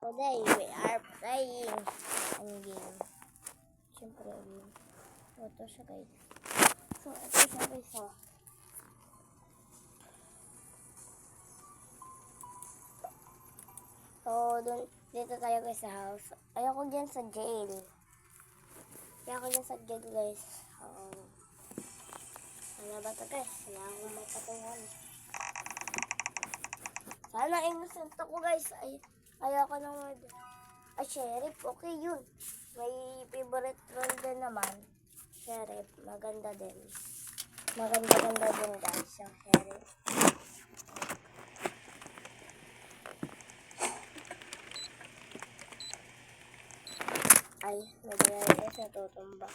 Today, we are playing ang game. Siyempre, game. Ito siya guys. So, ito siya guys. So, dito tayo guys sa house. Ayoko dyan sa jail. Ayoko dyan sa jail guys. Ano ba ito guys? Wala akong mapatuhan. Sana innocent ako guys. Ayoko nang sheriff. Okay yun. May favorite role din naman. Sheriff. Maganda din. Maganda din guys. Yung sheriff. Ay, nagyayari guys. Natutumba.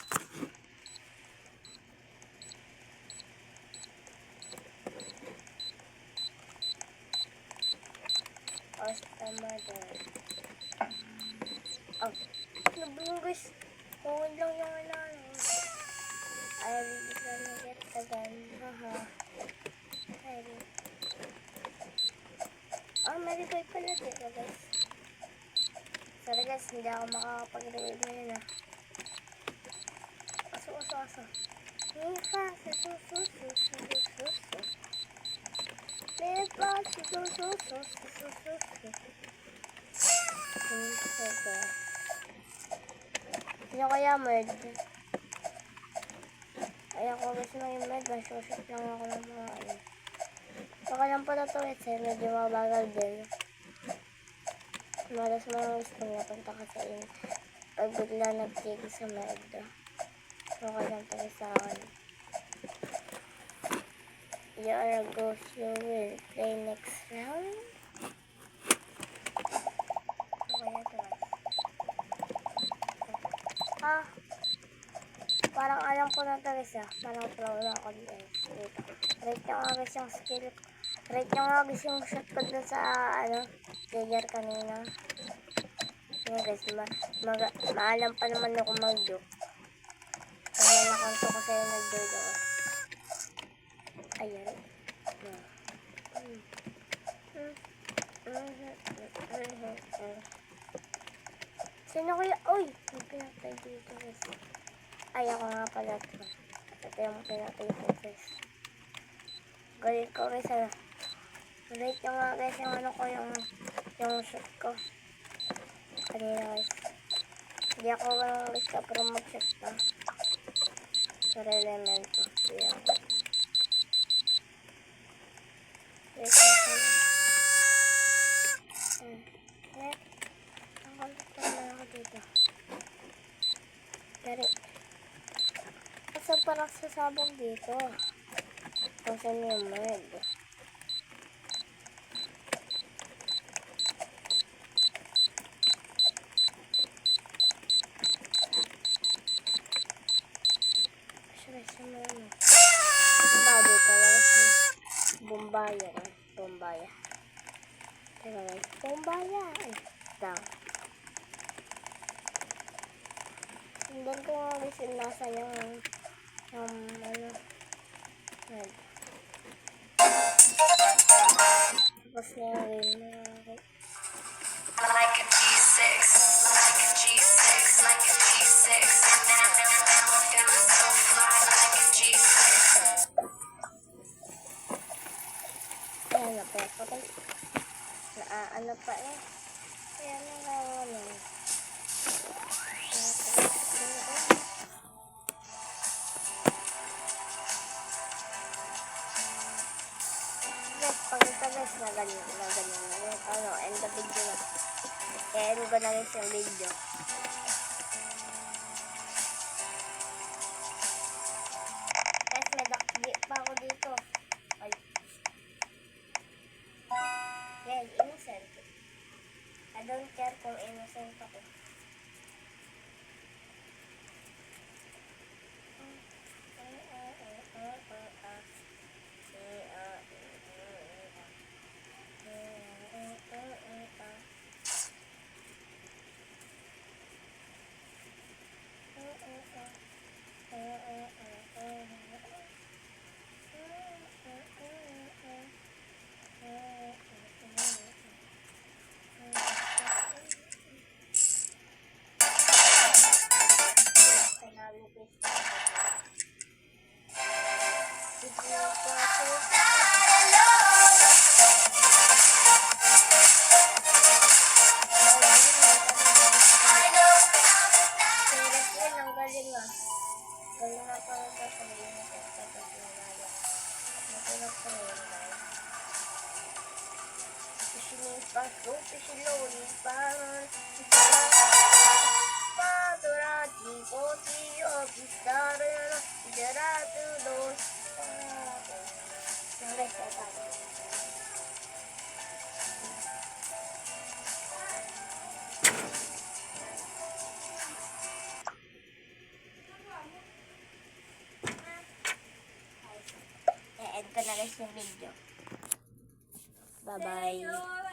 Mother. Oh, nabulo guys. Tungod lang yung ano. I really gonna get the gun. Haha. May revive pala dito guys. Sorry guys, hindi ako makakapag-revive ngayon ah. Aso. Mika, susu. Sino kaya med? Ayoko gusto na yung med. Masusot lang ako ng mga ano. Baka lang pala ito medyo mabagal din. Malas mo lang gusto niya punta ka sa in. Pag bigla nagtigil sa med. Baka lang pala sa akin. You are a ghost. You will play next round. Parang alam ko na ito guys ah. Parang wala ako dito. Rate nyo nga guys yung skill. Rate nyo nga guys yung shot ko dun sa player kanina. Yun guys, maalam pa naman ako mag-joke. Kaya nakanto ko sa'yo nag-joke ako. Ayan. Sino kaya? Uy! May pinatay dito guys. Ay, ako nga pala ito. Ito yung pinatay ko guys. Galit ko guys ano. Rate nyo nga guys yung ano ko yung shot ko. Kanina guys. Hindi ako ganun guys ka pero mag-shot na. Sa elemento. Hindi ako. Rate nyo ko yun. Nakalit na ako dito. Dari. Asa parang sasabog dito. Kung saan yung med. Siya mo ano. Bago ka lang siya. Bombaya. Teka guys. Bombaya. Ay, down. Tingnan ko nga guys yung nasa yung ano. Med. Tapos na yung game na like a G6, like a G6, like a G6. Now I'm feeling so fly like a G6. Ayan na pa ako guys. Ano pa eh. Ayan na ano. Pag ito guys na ganyan. End the video na. End ko na guys yung video. Guys, may dakdi pa ako dito. Ay. Yan, innocent. I don't care kung innocent ako. slowly parang Padurati poti opistarana Jaratu dos Yang guys, saya tahu. I-end ko na guys yung video. Bye-bye.